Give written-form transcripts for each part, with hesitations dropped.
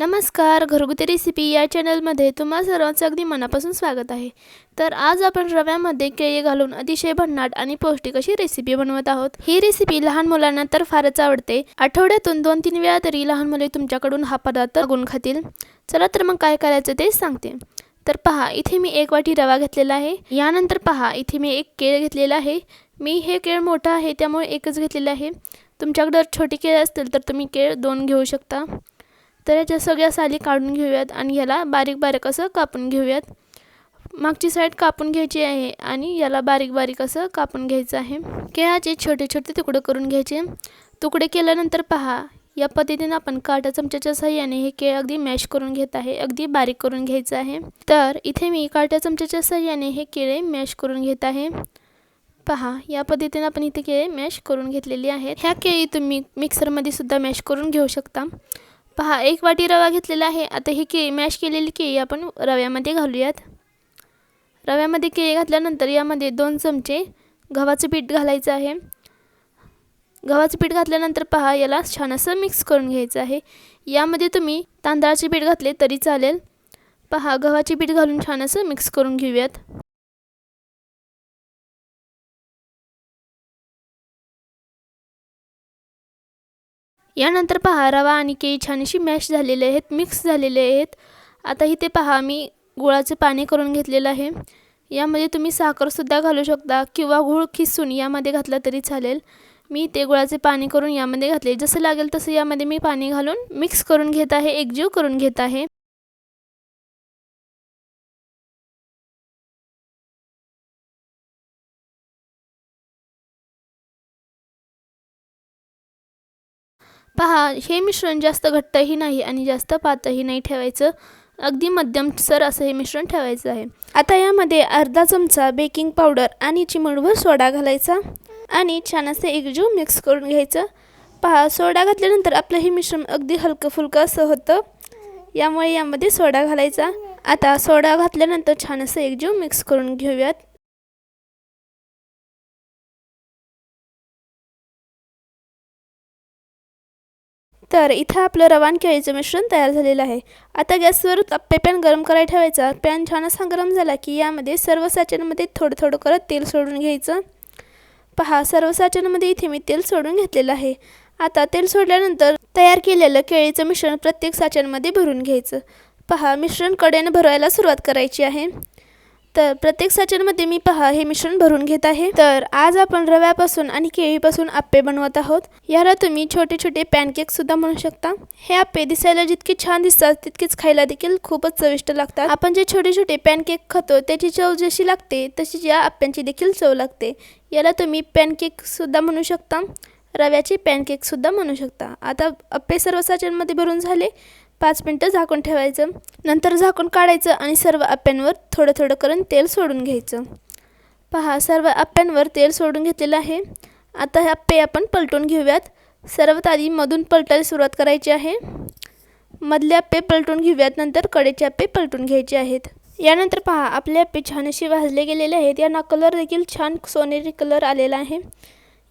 नमस्कार, घरगुती रेसिपी या चॅनलमध्ये तुम्हा सर्वांचं अगदी मनापासून स्वागत आहे. तर आज आपण रव्यामध्ये केळी घालून अतिशय भन्नाट आणि पौष्टिक अशी रेसिपी बनवत आहोत. ही रेसिपी लहान मुलांना तर फारच आवडते. आठवड्यातून 2-3 वेळा तरी लहान मुले तुमच्याकडून हा पदार्थ मागून खातील. चला तर मग काय करायचं ते सांगते. तर पहा, इथे मी 1 वाटी रवा घेतलेला आहे. यानंतर पहा, इथे मी 1 केळ घेतलेला आहे. मी हे केळ मोठा आहे त्यामुळे एकच घेतलेलं आहे. तुमच्याकडे छोटी केळ असतील तर तुम्ही केळ 2 घेऊ शकता. तर याच्या सगळ्या साली काढून घेऊयात आणि याला बारीक बारीक असं कापून घेऊयात. मागची साईड कापून घ्यायची आहे आणि याला बारीक बारीक असं कापून घ्यायचं आहे. केळाचे छोटे छोटे तुकडे करून घ्यायचे. तुकडे केल्यानंतर पहा, या पद्धतीने आपण काटा चमच्याच्या साहाय्याने हे केळ अगदी मॅश करून घेत आहे. अगदी बारीक करून घ्यायचं आहे. तर इथे मी काटा चमच्याच्या साहाय्याने हे केळे मॅश करून घेत आहे. पहा, या पद्धतीने आपण इथे केळे मॅश करून घेतलेली आहेत. ह्या केळी तुम्ही मिक्सरमध्ये सुद्धा मॅश करून घेऊ शकता. पहा, 1 वाटी रवा घेतलेला आहे. आता ही केळी मॅश केलेली केळी आपण रव्यामध्ये घालूयात. रव्यामध्ये केळी घातल्यानंतर यामध्ये 2 चमचे गव्हाचं पीठ घालायचं आहे. गव्हाचं पीठ घातल्यानंतर पहा, याला छान असं मिक्स करून घ्यायचं आहे. यामध्ये तुम्ही तांदळाचे पीठ घातले तरी चालेल. पहा, गव्हाचे पीठ घालून छान असं मिक्स करून घेऊयात. यानंतर पहा, रवा आणि केळी छान अशी मॅश झालेले आहेत, मिक्स झालेले आहेत. आता इथे पहा, मी गुळाचे पाणी करून घेतलेलं आहे. यामध्ये तुम्ही साखरसुद्धा घालू शकता किंवा गूळ खिसून यामध्ये घातला तरी चालेल. मी ते गुळाचे पाणी करून यामध्ये घातले. जसं लागेल तसं यामध्ये मी पाणी घालून मिक्स करून घेत आहे, एकजीव करून घेत आहे. पहा, हे मिश्रण जास्त घट्टही नाही आणि जास्त पातळही नाही ठेवायचं. अगदी मध्यमसर असं हे मिश्रण ठेवायचं आहे. आता यामध्ये अर्धा चमचा बेकिंग पावडर आणि चिमूटभर सोडा घालायचा आणि छान असं एकजीव मिक्स करून घ्यायचं. पहा, सोडा घातल्यानंतर आपलं हे मिश्रण अगदी हलकं फुलकं असं होतं. यामुळे यामध्ये सोडा घालायचा. आता सोडा घातल्यानंतर छान असं एकजीव मिक्स करून घेऊयात. तर इथं आपलं रवा आणि केळीचं मिश्रण तयार झालेलं आहे. आता गॅसवर आप्पे पॅन गरम करायला ठेवायचा. पॅन छान असा गरम झाला की यामध्ये सर्व साच्यांमध्ये थोडं थोडं करत तेल सोडून घ्यायचं. पहा, सर्व साच्यांमध्ये इथे मी तेल सोडून घेतलेलं आहे. आता तेल सोडल्यानंतर तयार केलेलं केळीचं मिश्रण प्रत्येक साच्यांमध्ये भरून घ्यायचं. पहा, मिश्रण कडेने भरायला सुरुवात करायची आहे. तर प्रत्येक साच्यांमध्ये मी पहा हे मिश्रण भरून घेत आहे. तर आज आपण रव्यापासून आणि केळीपासून आप्पे बनवत आहोत. याला तुम्ही छोटे छोटे पॅनकेक सुद्धा म्हणू शकता. हे आप्पे दिसायला जितके छान दिसतात तितकेच खायला देखील खूपच चविष्ट लागतात. आपण जे छोटे छोटे पॅनकेक खातो त्याची चव जशी लागते तशीच या आप्प्यांची देखील चव लागते. याला तुम्ही पॅनकेक सुद्धा म्हणू शकता, रव्याचे पॅनकेक सुद्धा म्हणू शकता. आता आप्पे सर्व साच्यांमध्ये भरून झाले. 5 मिनिटं झाकून ठेवायचं. नंतर झाकून काढायचं आणि सर्व आप्प्यांवर थोडं थोडं करून तेल सोडून घ्यायचं. पहा, सर्व आप्प्यांवर तेल सोडून घेतलेलं आहे. आता हे आप्पे आपण पलटून घेऊयात. सर्वात आधी मधून पलटायला सुरुवात करायची आहे. मधले आप्पे पलटून घेऊयात. नंतर कडेचे आप्पे पलटून घ्यायचे आहेत. यानंतर पहा, आपले आप्पे छान असे भाजले गेलेले आहेत. यांना कलर देखील छान सोनेरी कलर आलेला आहे.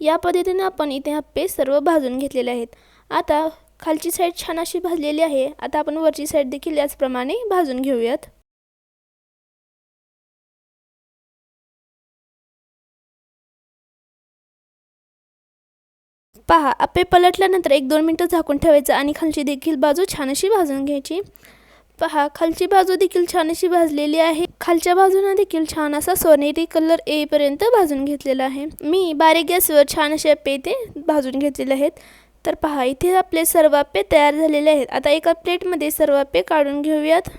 या पद्धतीने आपण इथे आप्पे सर्व भाजून घेतलेले आहेत. आता खालची साईड छान अशी भाजलेली आहे. आता आपण वरची साईड देखील याचप्रमाणे भाजून घेऊयात. पहा, आप्पे पलटल्यानंतर 1-2 मिनिटं झाकून ठेवायचं आणि खालची देखील बाजू छान अशी भाजून घ्यायची. पहा, खालची बाजू देखील छान अशी भाजलेली आहे. खालच्या बाजूने देखील छान असा सोनेरी कलर येईपर्यंत भाजून घेतलेला आहे. मी बारीक गॅसवर छान असे आप्पे इथे भाजून घेतलेले आहेत. तर पहा, इथे आपले सर्व आप्पे तयार झालेले आहेत. आता एका प्लेटमध्ये सर्व आप्पे काढून घेऊयात.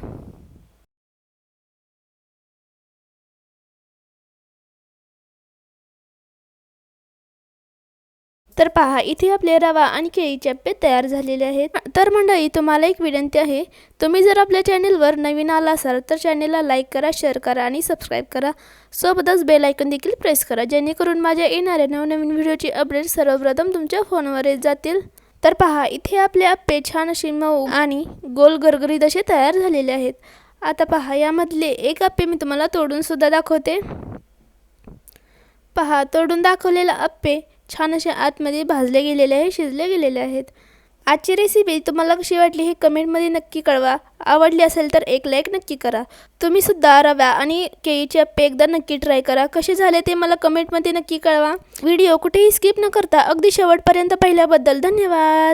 तर पहा, इथे आपले रवा आणि केळीचे आप्पे तयार झालेले आहेत. तर मंडळी, तुम्हाला एक विनंती आहे, तुम्ही जर आपल्या चॅनेलवर नवीन आला असाल तर चॅनेलला लाईक करा, शेअर करा आणि सबस्क्राईब करा. सोबतच बेल आयकॉन देखील प्रेस करा, जेणेकरून माझ्या येणाऱ्या नवनवीन व्हिडिओची अपडेट सर्वप्रथम तुमच्या फोनवर येत जातील. तर पहा, इथे आपले आप्पे छान असे मऊ आणि गोल गरगरीत असे तयार झालेले आहेत. आता पहा, यामधले एक आप्पे मी तुम्हाला तोडून सुद्धा दाखवते. पहा, तोडून दाखवलेले आप्पे छान असे आतमध्ये भाजले गेलेले आहे, शिजले गेलेले आहेत. आजची रेसिपी तुम्हाला कशी वाटली हे कमेंटमध्ये नक्की कळवा. आवडली असेल तर एक लाईक नक्की करा. तुम्ही सुद्धा रवा आणि केळीचे अप्पे एकदा नक्की ट्राय करा. कसे झाले ते मला कमेंटमध्ये नक्की कळवा. व्हिडिओ कुठेही स्किप न करता अगदी शेवटपर्यंत पाहिल्याबद्दल धन्यवाद.